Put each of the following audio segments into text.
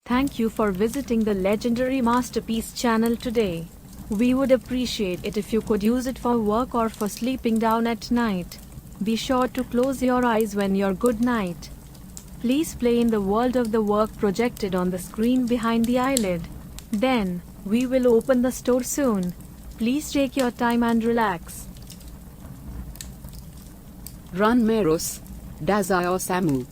Thank you for visiting the legendary Masterpiece channel today. We would appreciate it if you could use it for work or for sleeping down at night. Be sure to close your eyes when you're good night. Please play in the world of the work projected on the screen behind the eyelid. Then, we will open the store soon. Please take your time and relax. Run Meros, Dazai Osamu.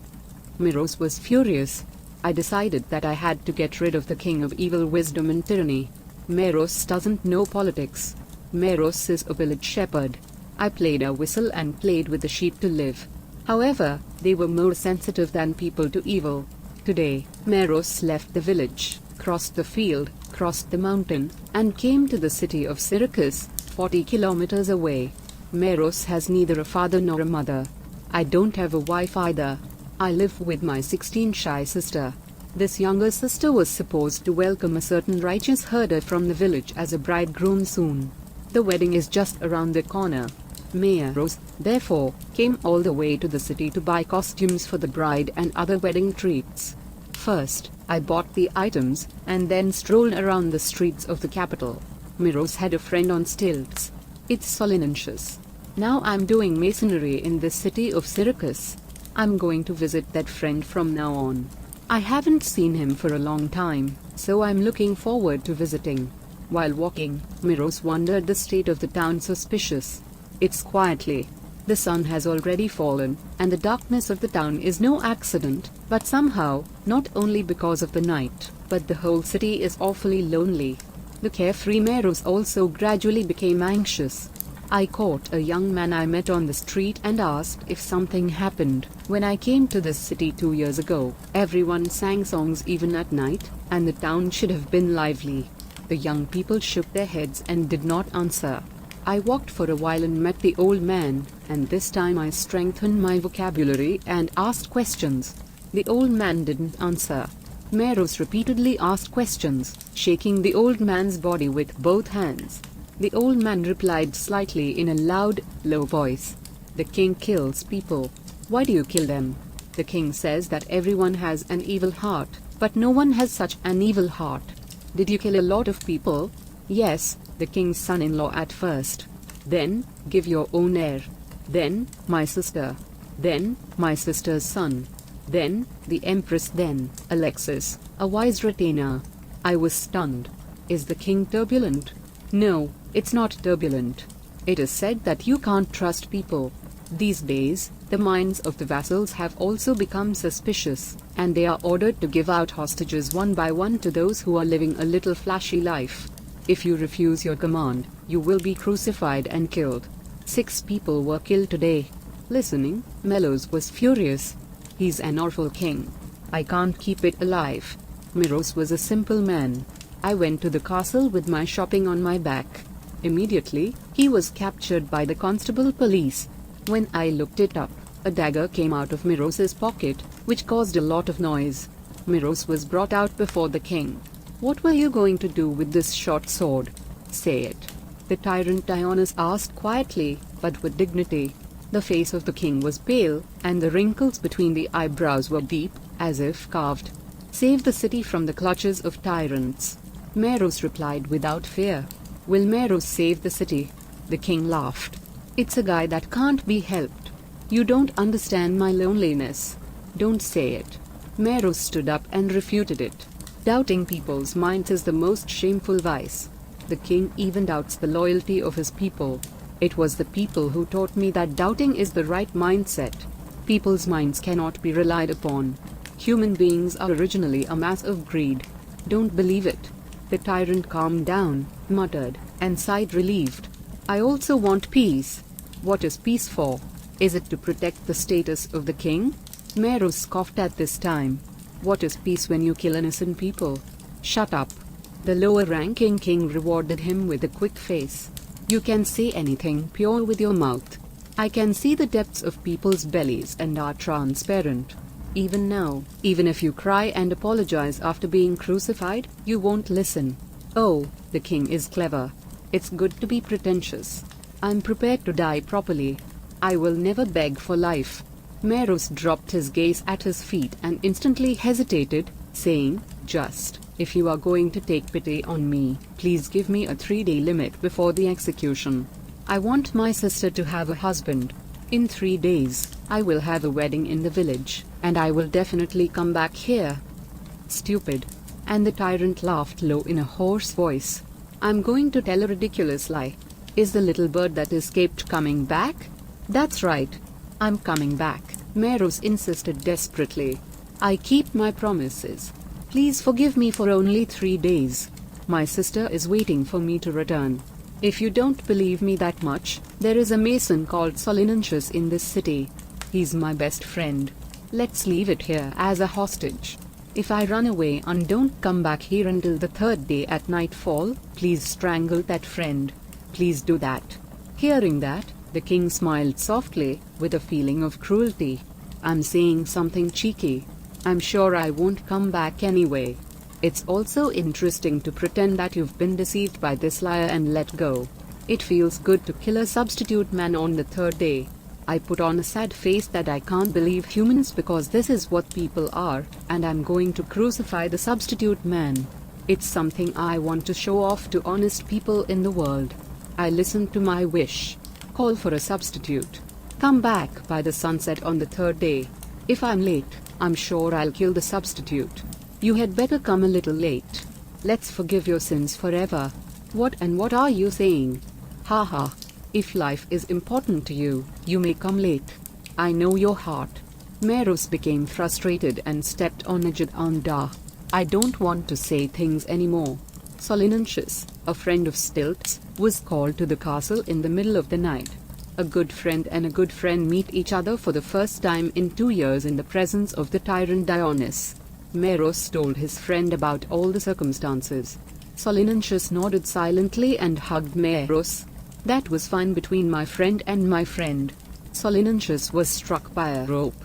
Meros was furious. I decided that I had to get rid of the king of evil, wisdom and tyranny. Meros doesn't know politics. Meros is a village shepherd. I played a whistle and played with the sheep to live. However, they were more sensitive than people to evil. Today, Meros left the village, crossed the field, crossed the mountain, and came to the city of Syracuse, 40 kilometers away. Meros has neither a father nor a mother. I don't have a wife either. I live with my 16 shy sister. This younger sister was supposed to welcome a certain righteous herder from the village as a bridegroom soon. The wedding is just around the corner. Meros, therefore, came all the way to the city to buy costumes for the bride and other wedding treats. First, I bought the items, and then strolled around the streets of the capital. Meros had a friend on stilts. It's solicitous. Now I'm doing masonry in this city of Syracuse. I'm going to visit that friend from now on. I haven't seen him for a long time, so I'm looking forward to visiting. While walking, Meros wondered the state of the town suspicious. It's quietly. The sun has already fallen, and the darkness of the town is no accident, but somehow, not only because of the night, but the whole city is awfully lonely. The carefree Meros also gradually became anxious. I caught a young man I met on the street and asked if something happened. When I came to this city 2 years ago, everyone sang songs even at night, and the town should have been lively. The young people shook their heads and did not answer. I walked for a while and met the old man, and this time I strengthened my vocabulary and asked questions. The old man didn't answer. Meros repeatedly asked questions, shaking the old man's body with both hands. The old man replied slightly in a loud, low voice. The king kills people. Why do you kill them? The king says that everyone has an evil heart, but no one has such an evil heart. Did you kill a lot of people? Yes, the king's son-in-law at first. Then, give your own heir. Then, my sister. Then, my sister's son. Then, the empress. Then, Alexis, a wise retainer. I was stunned. Is the king turbulent? No, it's not turbulent. It is said that you can't trust people. These days, the minds of the vassals have also become suspicious, and they are ordered to give out hostages one by one to those who are living a little flashy life. If you refuse your command, you will be crucified and killed. 6 people were killed today. Listening, Meros was furious. He's an awful king. I can't keep it alive. Meros was a simple man. I went to the castle with my shopping on my back. Immediately, he was captured by the constable police. When I looked it up, a dagger came out of Meros's pocket, which caused a lot of noise. Meros was brought out before the king. What were you going to do with this short sword? Say it. The tyrant Dionys asked quietly, but with dignity. The face of the king was pale, and the wrinkles between the eyebrows were deep, as if carved. Save the city from the clutches of tyrants. Meros replied without fear. Will Meros save the city? The king laughed. It's a guy that can't be helped. You don't understand my loneliness. Don't say it. Meros stood up and refuted it. Doubting people's minds is the most shameful vice. The king even doubts the loyalty of his people. It was the people who taught me that doubting is the right mindset. People's minds cannot be relied upon. Human beings are originally a mass of greed. Don't believe it. The tyrant calmed down, muttered, and sighed relieved. I also want peace. What is peace for? Is it to protect the status of the king? Meros scoffed at this time. What is peace when you kill innocent people? Shut up. The lower-ranking king rewarded him with a quick face. You can say anything pure with your mouth. I can see the depths of people's bellies and are transparent. Even now, even if you cry and apologize after being crucified, you won't listen. Oh, the king is clever. It's good to be pretentious. I'm prepared to die properly. I will never beg for life. Meros dropped his gaze at his feet and instantly hesitated, saying, Just, if you are going to take pity on me, please give me a 3-day limit before the execution. I want my sister to have a husband. In 3 days, I will have a wedding in the village, and I will definitely come back here. Stupid. And the tyrant laughed low in a hoarse voice. I'm going to tell a ridiculous lie. Is the little bird that escaped coming back? That's right. I'm coming back, Meros insisted desperately. I keep my promises. Please forgive me for only 3 days. My sister is waiting for me to return. If you don't believe me that much, there is a mason called Solinentius in this city. He's my best friend. Let's leave it here as a hostage. If I run away and don't come back here until the 3rd day at nightfall, please strangle that friend. Please do that. Hearing that, the king smiled softly, with a feeling of cruelty. I'm saying something cheeky. I'm sure I won't come back anyway. It's also interesting to pretend that you've been deceived by this liar and let go. It feels good to kill a substitute man on the 3rd day. I put on a sad face that I can't believe humans because this is what people are, and I'm going to crucify the substitute man. It's something I want to show off to honest people in the world. I listened to my wish. Call for a substitute. Come back by the sunset on the 3rd day. If I'm late, I'm sure I'll kill the substitute. You had better come a little late. Let's forgive your sins forever. What are you saying? Haha. If life is important to you, you may come late. I know your heart. Meros became frustrated and stepped on Ajit. I don't want to say things anymore. Solinentius, a friend of Stilt's, was called to the castle in the middle of the night. A good friend and a good friend meet each other for the first time in 2 years in the presence of the tyrant Dionys. Meros told his friend about all the circumstances. Solinentius nodded silently and hugged Meros. That was fine between my friend and my friend. Solinentius was struck by a rope.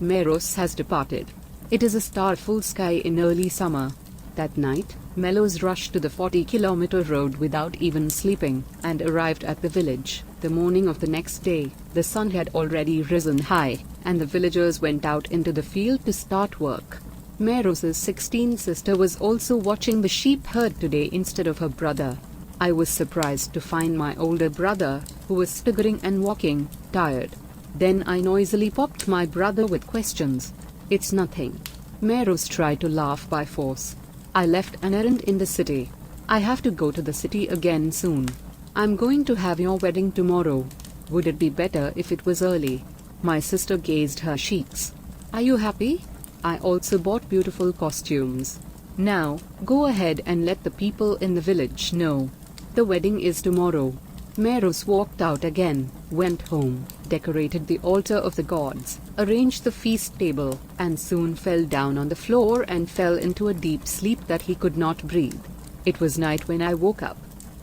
Meros has departed. It is a star-full sky in early summer. That night, Meros rushed to the 40-kilometer road without even sleeping, and arrived at the village. The morning of the next day, the sun had already risen high, and the villagers went out into the field to start work. Meros's 16th sister was also watching the sheep herd today instead of her brother. I was surprised to find my older brother, who was staggering and walking, tired. Then I noisily popped my brother with questions. It's nothing. Meros tried to laugh by force. I left an errand in the city. I have to go to the city again soon. I'm going to have your wedding tomorrow. Would it be better if it was early? My sister gazed her cheeks. Are you happy? I also bought beautiful costumes. Now, go ahead and let the people in the village know. The wedding is tomorrow. Meros walked out again, went home, decorated the altar of the gods, arranged the feast table, and soon fell down on the floor and fell into a deep sleep that he could not breathe. It was night when I woke up.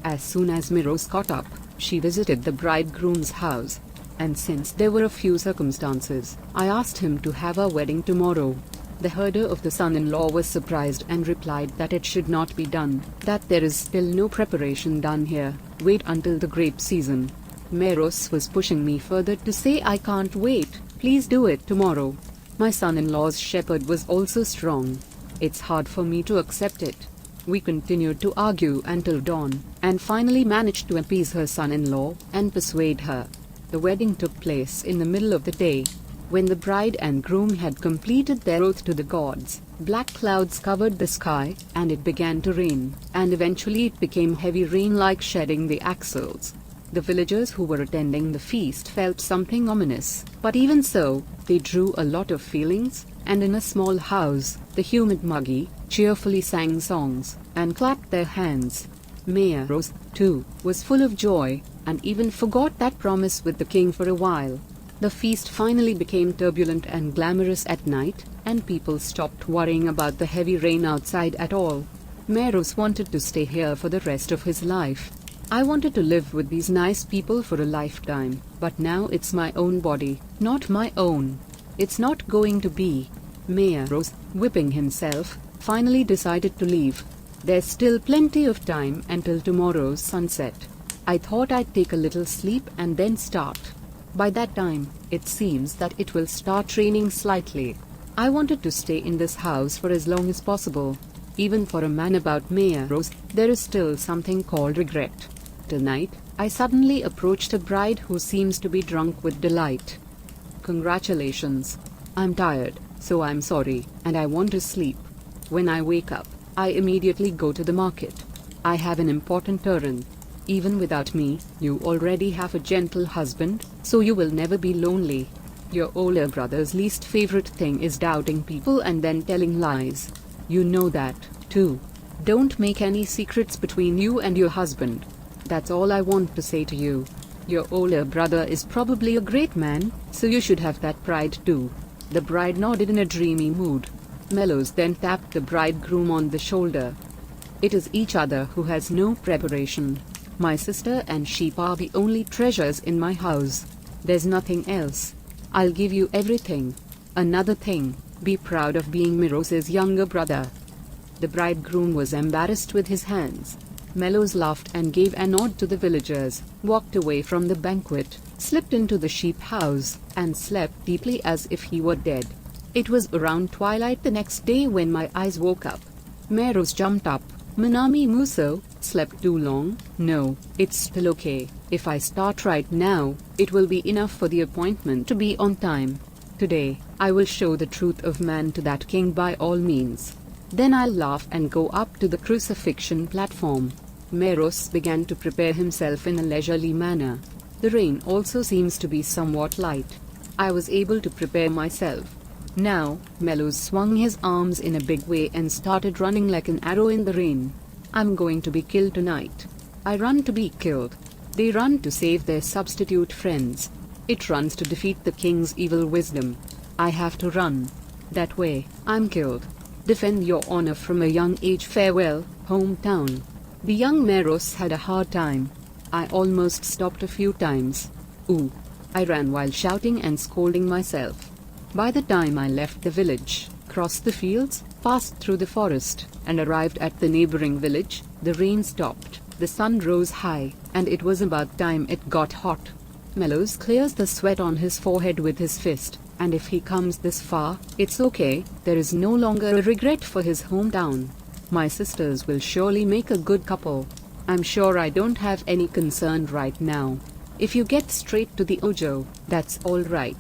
As soon as Meros got up, she visited the bridegroom's house. And since there were a few circumstances, I asked him to have our wedding tomorrow. The herder of the son-in-law was surprised and replied that it should not be done, that there is still no preparation done here, wait until the grape season. Meros was pushing me further to say I can't wait, please do it tomorrow. My son-in-law's shepherd was also strong. It's hard for me to accept it. We continued to argue until dawn, and finally managed to appease her son-in-law and persuade her. The wedding took place in the middle of the day. When the bride and groom had completed their oath to the gods, black clouds covered the sky, and it began to rain, and eventually it became heavy rain like shedding the axles. The villagers who were attending the feast felt something ominous, but even so, they drew a lot of feelings, and in a small house, the humid Muggy cheerfully sang songs, and clapped their hands. Meros, too, was full of joy, and even forgot that promise with the king for a while. The feast finally became turbulent and glamorous at night, and people stopped worrying about the heavy rain outside at all. Meros wanted to stay here for the rest of his life. I wanted to live with these nice people for a lifetime, but now it's my own body, not my own. It's not going to be. Meros, whipping himself, finally decided to leave. There's still plenty of time until tomorrow's sunset. I thought I'd take a little sleep and then start. By that time, it seems that it will start raining slightly. I wanted to stay in this house for as long as possible. Even for a man about Meros, there is still something called regret. Tonight, I suddenly approached a bride who seems to be drunk with delight. Congratulations. I'm tired, so I'm sorry, and I want to sleep. When I wake up, I immediately go to the market. I have an important errand. Even without me, you already have a gentle husband, so you will never be lonely. Your older brother's least favorite thing is doubting people and then telling lies. You know that, too. Don't make any secrets between you and your husband. That's all I want to say to you. Your older brother is probably a great man, so you should have that pride too. The bride nodded in a dreamy mood. Meros then tapped the bridegroom on the shoulder. It is each other who has no preparation. My sister and sheep are the only treasures in my house. There's nothing else. I'll give you everything. Another thing, be proud of being Meros's younger brother. The bridegroom was embarrassed with his hands. Meros laughed and gave a nod to the villagers, walked away from the banquet, slipped into the sheep house, and slept deeply as if he were dead. It was around twilight the next day when my eyes woke up. Meros jumped up. Manami Muso, slept too long? No, it's still okay. If I start right now, it will be enough for the appointment to be on time. Today, I will show the truth of man to that king by all means. Then I'll laugh and go up to the crucifixion platform. Meros began to prepare himself in a leisurely manner. The rain also seems to be somewhat light. I was able to prepare myself. Now, Meros swung his arms in a big way and started running like an arrow in the rain. I'm going to be killed tonight. I run to be killed. They run to save their substitute friends. It runs to defeat the king's evil wisdom. I have to run. That way, I'm killed. Defend your honor from a young age. Farewell, hometown. The young Meros had a hard time. I almost stopped a few times. Ooh. I ran while shouting and scolding myself. By the time I left the village, crossed the fields, passed through the forest, and arrived at the neighboring village, the rain stopped, the sun rose high, and it was about time it got hot. Meros clears the sweat on his forehead with his fist, and if he comes this far, it's okay, there is no longer a regret for his hometown. My sisters will surely make a good couple. I'm sure I don't have any concern right now. If you get straight to the Ojo, that's all right.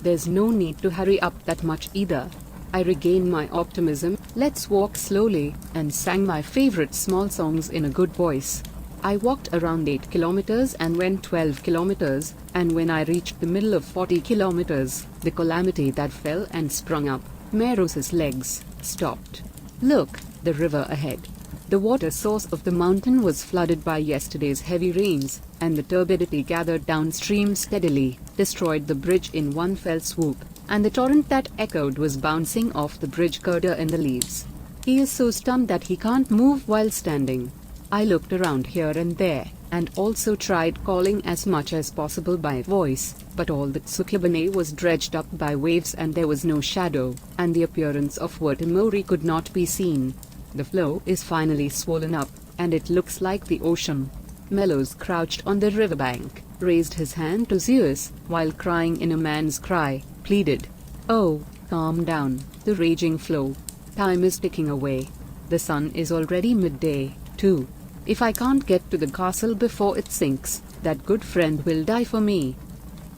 There's no need to hurry up that much either. I regained my optimism, let's walk slowly, and sang my favorite small songs in a good voice. I walked around 8 kilometers and went 12 kilometers, and when I reached the middle of 40 kilometers, the calamity that fell and sprung up, Meros's legs, stopped. Look, the river ahead. The water source of the mountain was flooded by yesterday's heavy rains, and the turbidity gathered downstream steadily, destroyed the bridge in one fell swoop, and the torrent that echoed was bouncing off the bridge girder in the leaves. He is so stunned that he can't move while standing. I looked around here and there, and also tried calling as much as possible by voice, but all the Tsukibane was dredged up by waves and there was no shadow, and the appearance of Watamori could not be seen. The flow is finally swollen up, and it looks like the ocean. Meros crouched on the riverbank, raised his hand to Zeus, while crying in a man's cry, pleaded, "Oh, calm down, the raging flow. Time is ticking away. The sun is already midday, too. If I can't get to the castle before it sinks, that good friend will die for me."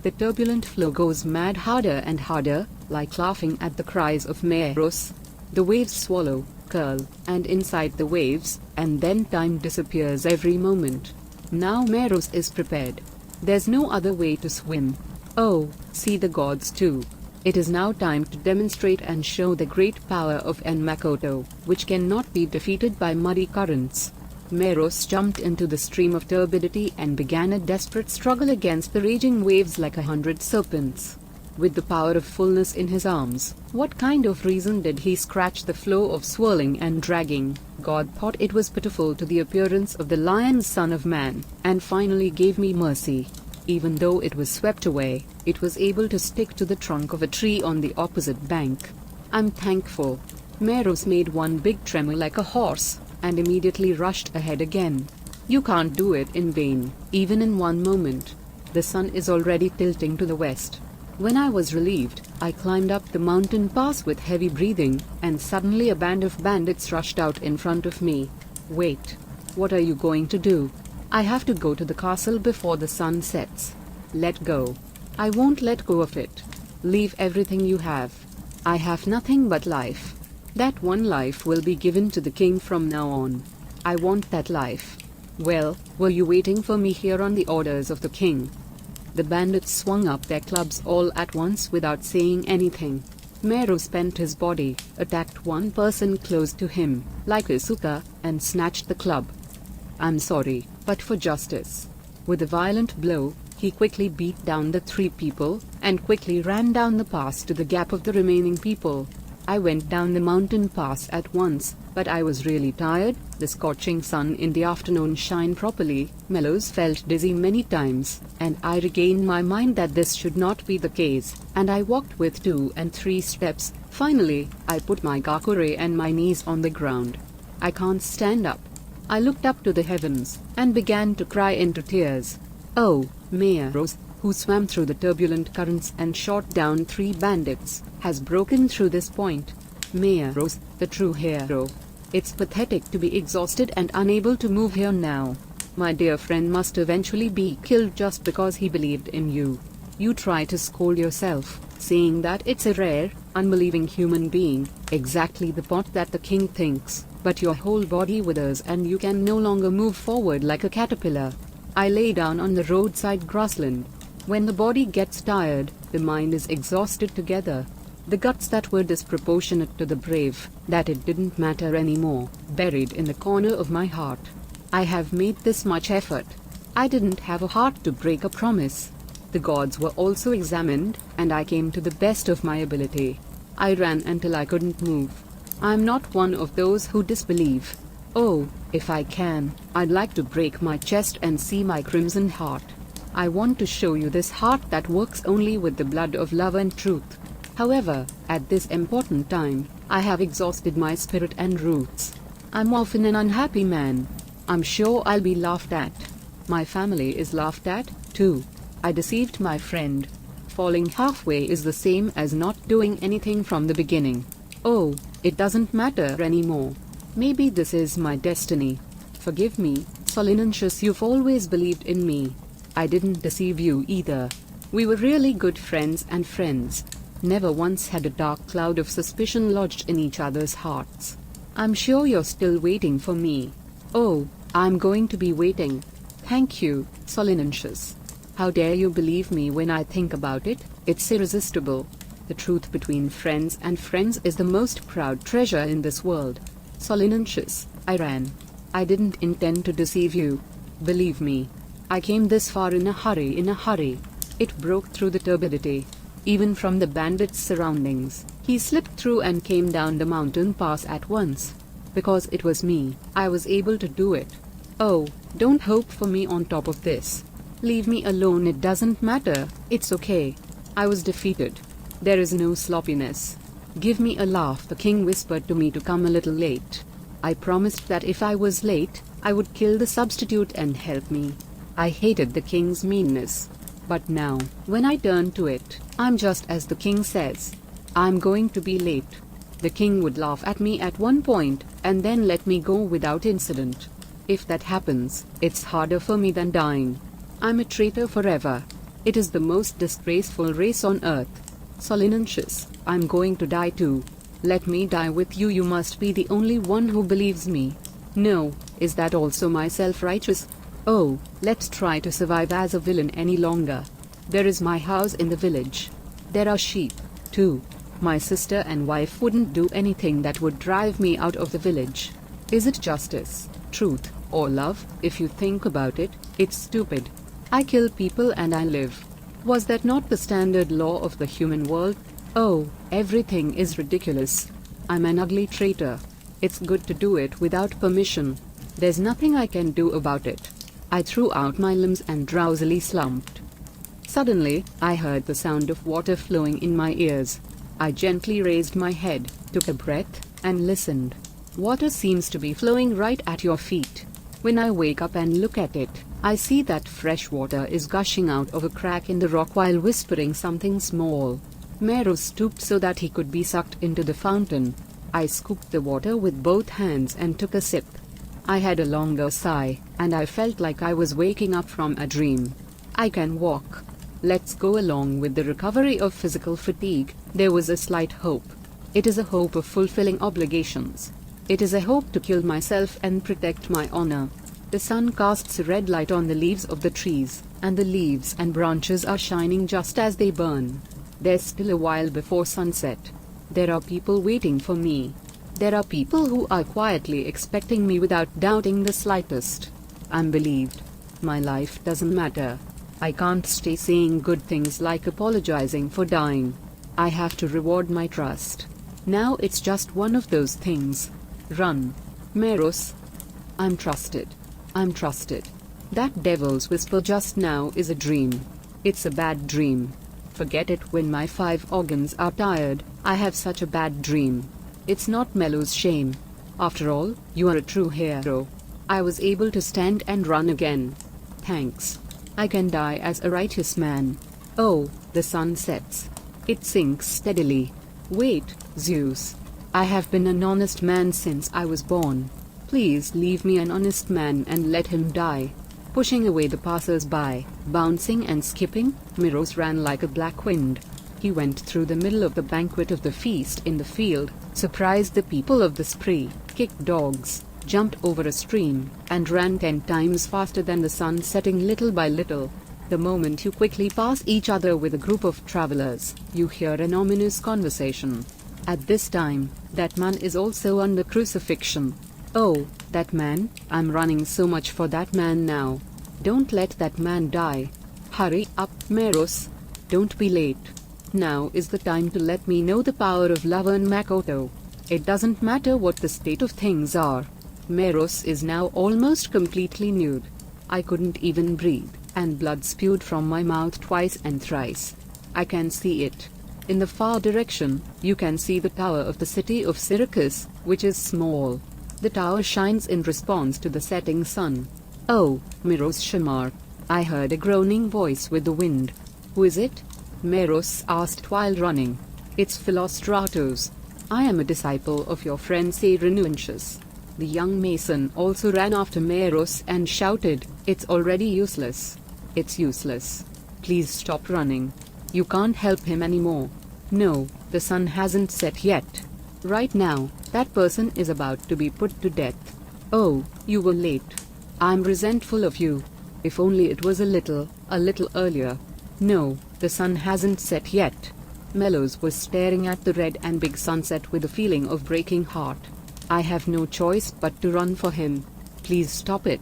The turbulent flow goes mad harder and harder, like laughing at the cries of Meros. The waves swallow, curl, and inside the waves, and then time disappears every moment. Now Meros is prepared. There's no other way to swim. Oh, see the gods too. It is now time to demonstrate and show the great power of Makoto, which cannot be defeated by muddy currents. Meros jumped into the stream of turbidity and began a desperate struggle against the raging waves like 100 serpents. With the power of fullness in his arms, what kind of reason did he scratch the flow of swirling and dragging? God thought it was pitiful to the appearance of the lion son of man, and finally gave me mercy. Even though it was swept away, it was able to stick to the trunk of a tree on the opposite bank. I'm thankful. Meros made one big tremor like a horse, and immediately rushed ahead again. You can't do it in vain, even in one moment. The sun is already tilting to the west. When I was relieved, I climbed up the mountain pass with heavy breathing, and suddenly a band of bandits rushed out in front of me. Wait. What are you going to do? I have to go to the castle before the sun sets. Let go. I won't let go of it. Leave everything you have. I have nothing but life. That one life will be given to the king from now on. I want that life. Well, were you waiting for me here on the orders of the king? The bandits swung up their clubs all at once without saying anything. Meros bent his body, attacked one person close to him, like Asuka, and snatched the club. I'm sorry, but for justice. With a violent blow, he quickly beat down the 3 people, and quickly ran down the pass to the gap of the remaining people. I went down the mountain pass at once, but I was really tired. The scorching sun in the afternoon shined properly. Meros felt dizzy many times, and I regained my mind that this should not be the case, and I walked with 2 and 3 steps. Finally, I put my gakure and my knees on the ground. I can't stand up. I looked up to the heavens, and began to cry into tears. Oh, Meros, who swam through the turbulent currents and shot down 3 bandits, has broken through this point. Meros, the true hero. It's pathetic to be exhausted and unable to move here now. My dear friend must eventually be killed just because he believed in you. You try to scold yourself, saying that it's a rare, unbelieving human being, exactly the pot that the king thinks, but your whole body withers and you can no longer move forward like a caterpillar. I lay down on the roadside grassland. When the body gets tired, the mind is exhausted together. The guts that were disproportionate to the brave, that it didn't matter anymore, buried in the corner of my heart. I have made this much effort. I didn't have a heart to break a promise. The gods were also examined, and I came to the best of my ability. I ran until I couldn't move. I'm not one of those who disbelieve. Oh, if I can, I'd like to break my chest and see my crimson heart. I want to show you this heart that works only with the blood of love and truth. However, at this important time, I have exhausted my spirit and roots. I'm often an unhappy man. I'm sure I'll be laughed at. My family is laughed at, too. I deceived my friend. Falling halfway is the same as not doing anything from the beginning. Oh, it doesn't matter anymore. Maybe this is my destiny. Forgive me, Solinentius, you've always believed in me. I didn't deceive you either. We were really good friends and friends. Never once had a dark cloud of suspicion lodged in each other's hearts. I'm sure you're still waiting for me. Oh, I'm going to be waiting. Thank you, Solinentius. How dare you believe me when I think about it? It's irresistible. The truth between friends and friends is the most proud treasure in this world. Solinentius, I ran. I didn't intend to deceive you. Believe me. I came this far in a hurry. It broke through the turbidity. Even from the bandits' surroundings, he slipped through and came down the mountain pass at once. Because it was me, I was able to do it. Oh, don't hope for me on top of this. Leave me alone, it doesn't matter, it's okay. I was defeated. There is no sloppiness. Give me a laugh, the king whispered to me to come a little late. I promised that if I was late, I would kill the substitute and help me. I hated the king's meanness. But now, when I turn to it, I'm just as the king says. I'm going to be late. The king would laugh at me at one point, and then let me go without incident. If that happens, it's harder for me than dying. I'm a traitor forever. It is the most disgraceful race on earth. Solinentius, I'm going to die too. Let me die with you. You must be the only one who believes me. No, is that also my self-righteous? Oh, let's try to survive as a villain any longer. There is my house in the village. There are sheep, too. My sister and wife wouldn't do anything that would drive me out of the village. Is it justice, truth, or love? If you think about it, it's stupid. I kill people and I live. Was that not the standard law of the human world? Oh, everything is ridiculous. I'm an ugly traitor. It's good to do it without permission. There's nothing I can do about it. I threw out my limbs and drowsily slumped. Suddenly, I heard the sound of water flowing in my ears. I gently raised my head, took a breath, and listened. Water seems to be flowing right at your feet. When I wake up and look at it, I see that fresh water is gushing out of a crack in the rock while whispering something small. Meros stooped so that he could be sucked into the fountain. I scooped the water with both hands and took a sip. I had a longer sigh, and I felt like I was waking up from a dream. I can walk. Let's go. Along with the recovery of physical fatigue, there was a slight hope. It is a hope of fulfilling obligations. It is a hope to kill myself and protect my honor. The sun casts a red light on the leaves of the trees, and the leaves and branches are shining just as they burn. There's still a while before sunset. There are people waiting for me. There are people who are quietly expecting me without doubting the slightest. I'm believed. My life doesn't matter. I can't stay saying good things like apologizing for dying. I have to reward my trust. Now it's just one of those things. Run. Meros. I'm trusted. I'm trusted. That devil's whisper just now is a dream. It's a bad dream. Forget it. When my 5 organs are tired, I have such a bad dream. It's not Melo's shame. After all, you are a true hero. I was able to stand and run again. Thanks. I can die as a righteous man. Oh, the sun sets. It sinks steadily. Wait, Zeus. I have been an honest man since I was born. Please leave me an honest man and let him die. Pushing away the passers-by, bouncing and skipping, Meros ran like a black wind. He went through the middle of the banquet of the feast in the field, surprised the people of the spree, kicked dogs, jumped over a stream, and ran 10 times faster than the sun, setting little by little. The moment you quickly pass each other with a group of travelers, you hear an ominous conversation. At this time, that man is also under crucifixion. Oh, that man, I'm running so much for that man now. Don't let that man die. Hurry up, Meros. Don't be late. Now is the time to let me know the power of love and Makoto. It doesn't matter what the state of things are. Meros is now almost completely nude. I couldn't even breathe, and blood spewed from my mouth twice and thrice. I can see it. In the far direction, you can see the tower of the city of Syracuse, which is small. The tower shines in response to the setting sun. Oh, Meros Shamar. I heard a groaning voice with the wind. Who is it? Meros asked while running. It's Philostratos. I am a disciple of your friend Renuncius. The young mason also ran after Meros and shouted, It's already useless. It's useless. Please stop running. You can't help him anymore. No, the sun hasn't set yet. Right now, that person is about to be put to death. Oh, you were late. I'm resentful of you. If only it was a little earlier. No, the sun hasn't set yet. Melos was staring at the red and big sunset with a feeling of breaking heart. I have no choice but to run for him. Please stop it.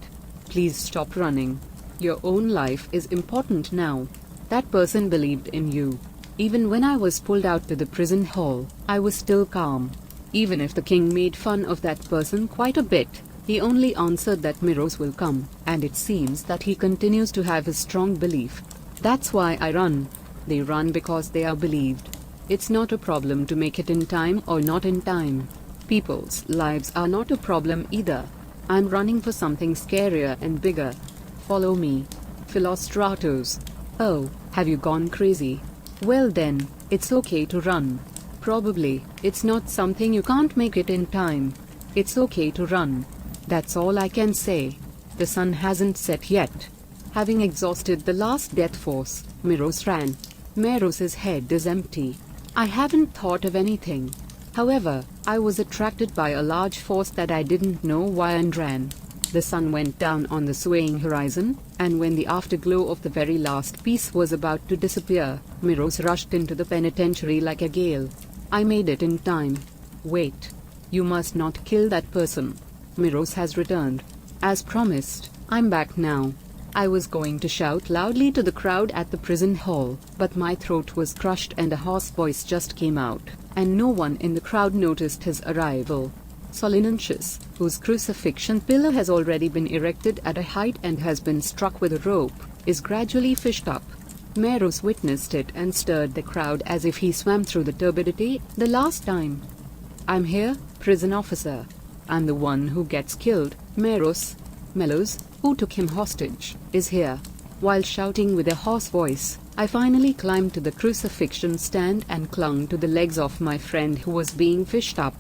Please stop running. Your own life is important now. That person believed in you. Even when I was pulled out to the prison hall, I was still calm. Even if the king made fun of that person quite a bit, he only answered that Meros will come, and it seems that he continues to have his strong belief. That's why I run. They run because they are believed. It's not a problem to make it in time or not in time. People's lives are not a problem either. I'm running for something scarier and bigger. Follow me. Philostratos. Oh, have you gone crazy? Well then, it's okay to run. Probably, it's not something you can't make it in time. It's okay to run. That's all I can say. The sun hasn't set yet. Having exhausted the last death force, Meros ran. Meros's head is empty. I haven't thought of anything. However, I was attracted by a large force that I didn't know why and ran. The sun went down on the swaying horizon, and when the afterglow of the very last piece was about to disappear, Meros rushed into the penitentiary like a gale. I made it in time. Wait. You must not kill that person. Meros has returned. As promised, I'm back now. I was going to shout loudly to the crowd at the prison hall, but my throat was crushed and a hoarse voice just came out, and no one in the crowd noticed his arrival. Solinuntius, whose crucifixion pillar has already been erected at a height and has been struck with a rope, is gradually fished up. Meros witnessed it and stirred the crowd as if he swam through the turbidity the last time. I'm here, prison officer. I'm the one who gets killed, Meros. Meros, who took him hostage, is here. While shouting with a hoarse voice, I finally climbed to the crucifixion stand and clung to the legs of my friend who was being fished up.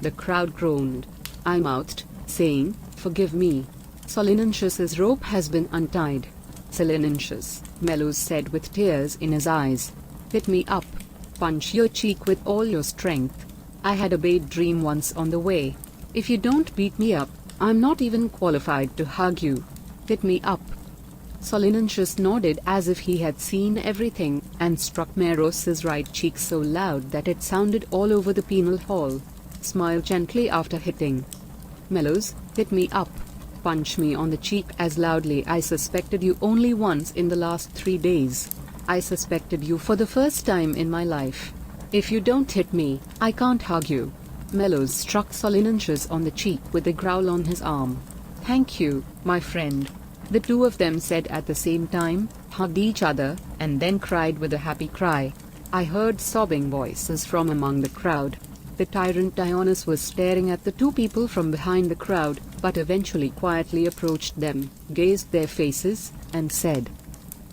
The crowd groaned. I mouthed, saying, "Forgive me. Solinentius's rope has been untied." "Solinentius," Meros said with tears in his eyes. "Hit me up. Punch your cheek with all your strength. I had a bad dream once on the way. If you don't beat me up, I'm not even qualified to hug you. Hit me up." Solinentius nodded as if he had seen everything, and struck Meros's right cheek so loud that it sounded all over the penal hall. "Smile gently after hitting." "Meros, hit me up. Punch me on the cheek as loudly. I suspected you only once in the last 3 days. I suspected you for the first time in my life. If you don't hit me, I can't hug you." Meros struck Solinentius on the cheek with a growl on his arm. "Thank you, my friend," the two of them said at the same time, hugged each other, and then cried with a happy cry. I heard sobbing voices from among the crowd. The tyrant Dionys was staring at the two people from behind the crowd, but eventually quietly approached them, gazed their faces, and said,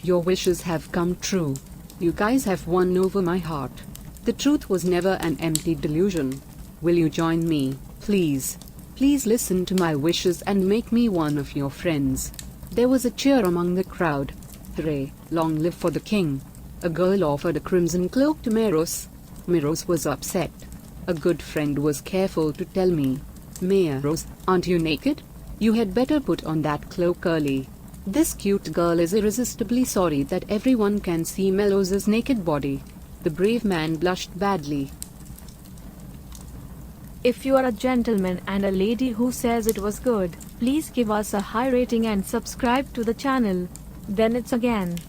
"Your wishes have come true. You guys have won over my heart. The truth was never an empty delusion. Will you join me, please? Please listen to my wishes and make me one of your friends." There was a cheer among the crowd. "Hooray, long live for the king." A girl offered a crimson cloak to Meros. Meros was upset. A good friend was careful to tell me, "Meros, aren't you naked? You had better put on that cloak early." This cute girl is irresistibly sorry that everyone can see Meros's naked body. The brave man blushed badly. If you are a gentleman and a lady who says it was good, please give us a high rating and subscribe to the channel. Then it's again.